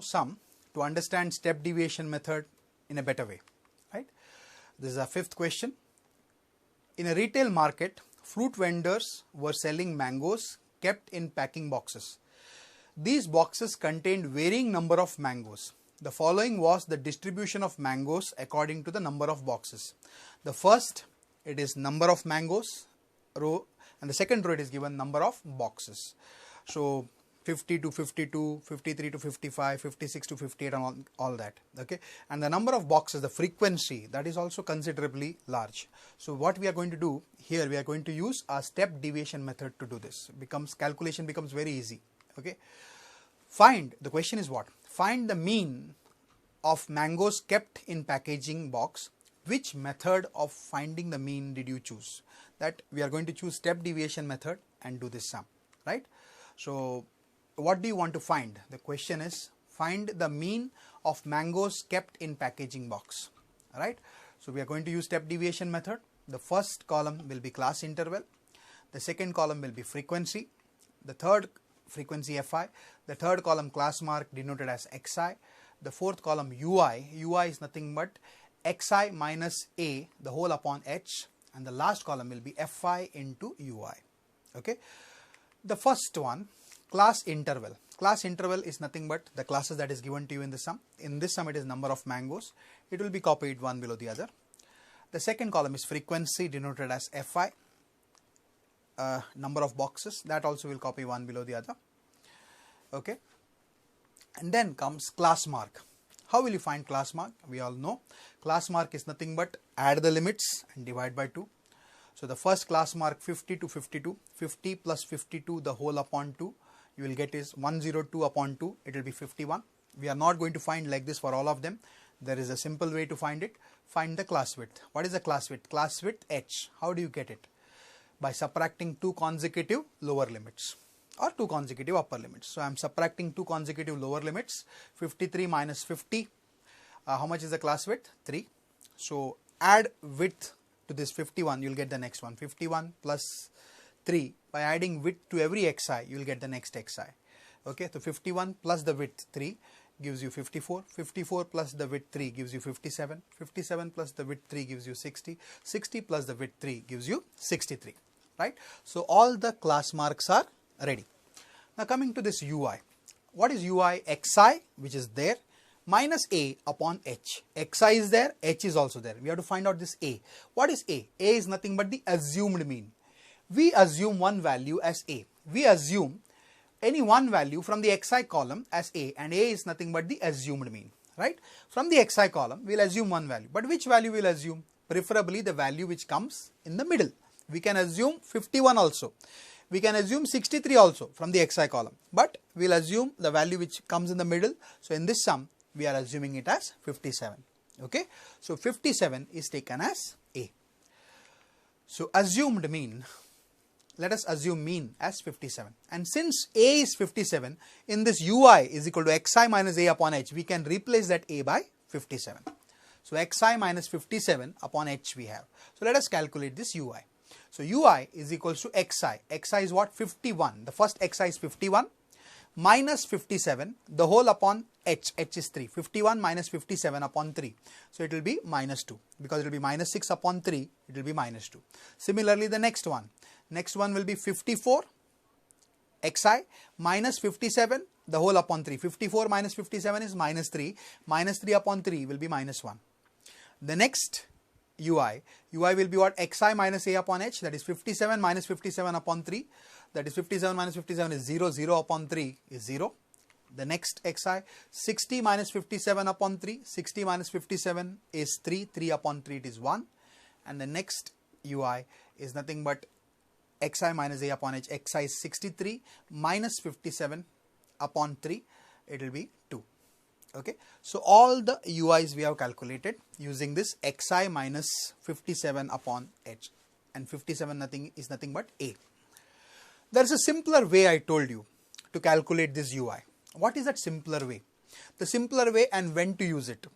sum to understand step deviation method in a better way, right? This is our fifth question. In a retail market, fruit vendors were selling mangoes kept in packing boxes. These boxes contained varying number of mangoes. The following was the distribution of mangoes according to the number of boxes. The first, it is number of mangoes row, and the second row it is given number of boxes. So 50 to 52, 53 to 55, 56 to 58 and all that, okay. And the number of boxes, the frequency, that is also considerably large. So what we are going to do here, we are going to use a step deviation method to do this. Calculation becomes very easy, okay. The question is what? Find the mean of mangoes kept in packaging box. Which method of finding the mean did you choose? That we are going to choose step deviation method and do this sum, right? So what do you want to find? The question is find the mean of mangoes kept in packaging box, right? So we are going to use step deviation method. The first column will be class interval, the second column will be frequency, the third frequency Fi, the third column class mark denoted as Xi, the fourth column Ui, Ui is nothing but Xi minus A the whole upon H, and the last column will be Fi into Ui, okay. The first one, class interval. Class interval is nothing but the classes that is given to you in the sum. In this sum it is number of mangoes. It will be copied one below the other. The second column is frequency denoted as Fi. Number of boxes, that also will copy one below the other, okay. And then comes class mark. How will you find class mark? We all know class mark is nothing but add the limits and divide by 2. So the first class mark 50 to 52, 50 plus 52 the whole upon 2, you will get is 102 upon 2, it will be 51. We are not going to find like this for all of them. There is a simple way to find it. Find the class width. What is the class width? Class width H. How do you get it? By subtracting two consecutive lower limits or two consecutive upper limits. So I am subtracting two consecutive lower limits. 53 minus 50. How much is the class width? 3. So add width to this 51, you will get the next one. 51 plus 3. By adding width to every xi, you will get the next xi. Okay, so 51 plus the width 3 gives you 54. 54 plus the width 3 gives you 57. 57 plus the width 3 gives you 60. 60 plus the width 3 gives you 63. Right? So all the class marks are ready. Now coming to this ui. What is ui? Xi, which is there, minus a upon h. Xi is there, h is also there. We have to find out this a. What is a? A is nothing but the assumed mean. We assume one value as a. We assume any one value from the xi column as a, and a is nothing but the assumed mean, right? From the xi column, we will assume one value. But which value we will assume? Preferably the value which comes in the middle. We can assume 51 also. We can assume 63 also from the xi column. But we will assume the value which comes in the middle. So in this sum, we are assuming it as 57. Okay. So 57 is taken as a. So assumed mean. Let us assume mean as 57. And since a is 57, in this ui is equal to xi minus a upon h, we can replace that a by 57. So xi minus 57 upon h we have. So let us calculate this ui. So ui is equals to xi. Xi is what? 51. The first xi is 51 minus 57, the whole upon h. H is 3. 51 minus 57 upon 3. So it will be minus 2. Because it will be minus 6 upon 3, it will be minus 2. Similarly, the next one. Next one will be 54 xi minus 57, the whole upon 3. 54 minus 57 is minus 3. Minus 3 upon 3 will be minus 1. The next ui will be what? Xi minus a upon h, that is 57 minus 57 upon 3, that is 57 minus 57 is 0, 0 upon 3 is 0. The next xi, 60 minus 57 upon 3, 60 minus 57 is 3, 3 upon 3 it is 1, and the next ui is nothing but xi minus a upon h. Xi is 63 minus 57 upon 3, it will be 2. Okay, so all the ui's we have calculated using this xi minus 57 upon h, and 57 is nothing but a. There is a simpler way I told you to calculate this ui. What is that simpler way? The simpler way and when to use it.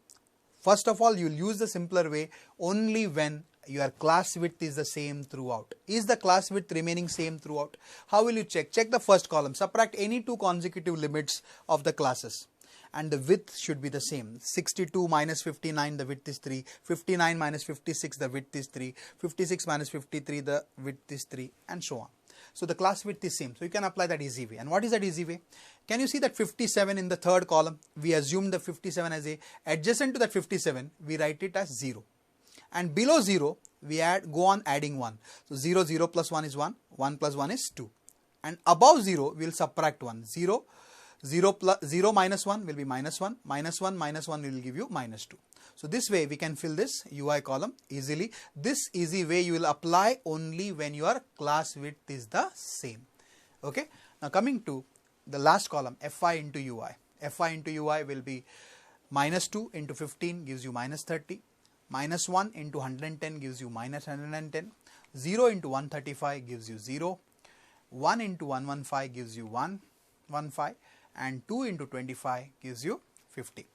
First of all, you will use the simpler way only when your class width is the same throughout. Is the class width remaining same throughout? How will you check? Check the first column. Subtract any two consecutive limits of the classes. and the width should be the same. 62 minus 59, the width is 3. 59 minus 56, the width is 3. 56 minus 53, the width is 3, and so on. So the class width is same. So you can apply that easy way. And what is that easy way? Can you see that 57 in the third column? We assume the 57 as a adjacent to that 57, we write it as 0. And below 0, we go on adding 1. So 0, 0 plus 1 is 1, 1 plus 1 is 2. And above 0, we will subtract 1. 0 minus 1 will be minus 1, minus 1 minus 1 will give you minus 2. So this way we can fill this UI column easily. This easy way you will apply only when your class width is the same. Okay. Now coming to the last column, Fi into UI. Fi into UI will be minus 2 into 15 gives you minus 30. Minus 1 into 110 gives you minus 110. 0 into 135 gives you 0. 1 into 115 gives you 115. And 2 into 25 gives you 50.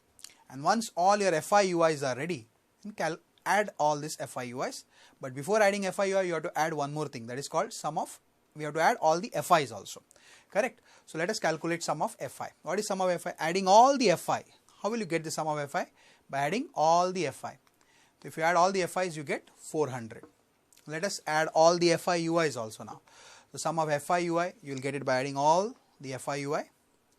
And once all your FIUIs are ready, you can add all these FIUIs. But before adding FIUI, you have to add one more thing, that is called sum of, we have to add all the FIs also. Correct? So let us calculate sum of FI. What is sum of FI? Adding all the FI. How will you get the sum of FI? By adding all the FI. So if you add all the FIs, you get 400. Let us add all the FIUIs also now. The sum of FIUI, you will get it by adding all the FIUI.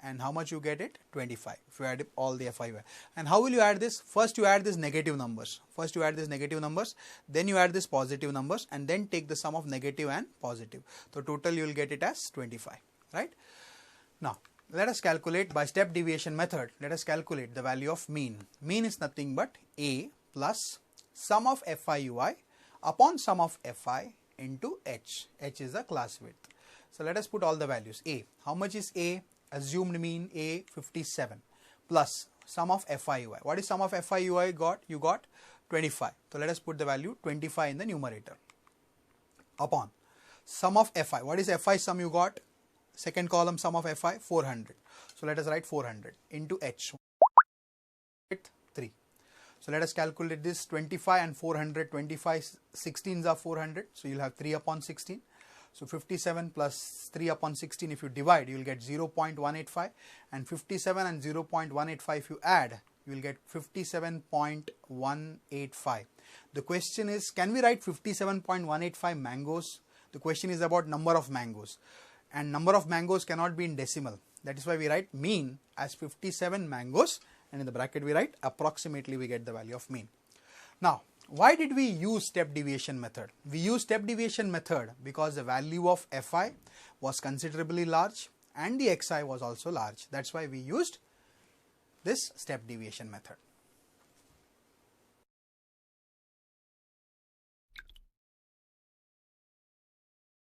And how much you get it? 25 if you add all the FIUI. And how will you add this? First you add these negative numbers. First you add these negative numbers, then you add these positive numbers, and then take the sum of negative and positive. So total you will get it as 25, right? Now let us calculate by step deviation method. Let us calculate the value of mean. Mean is nothing but A plus sum of FIUI upon sum of FI into H. H is the class width. So let us put all the values. A, how much is A? Assumed mean A 57 plus sum of FIUI. What is sum of FIUI got? You got 25. So let us put the value 25 in the numerator upon sum of FI. What is FI sum you got? Second column sum of FI 400. So let us write 400 into H 3. So let us calculate this 25 and 400. 25 16s are 400. So you'll have 3 upon 16. So 57 plus 3 upon 16, if you divide, you will get 0.185, and 57 and 0.185 if you add, you will get 57.185. The question is, can we write 57.185 mangoes? The question is about number of mangoes, and number of mangoes cannot be in decimal. That is why we write mean as 57 mangoes, and in the bracket we write approximately, we get the value of mean. Now, why did we use step deviation method? We used step deviation method because the value of Fi was considerably large and the Xi was also large. That's why we used this step deviation method.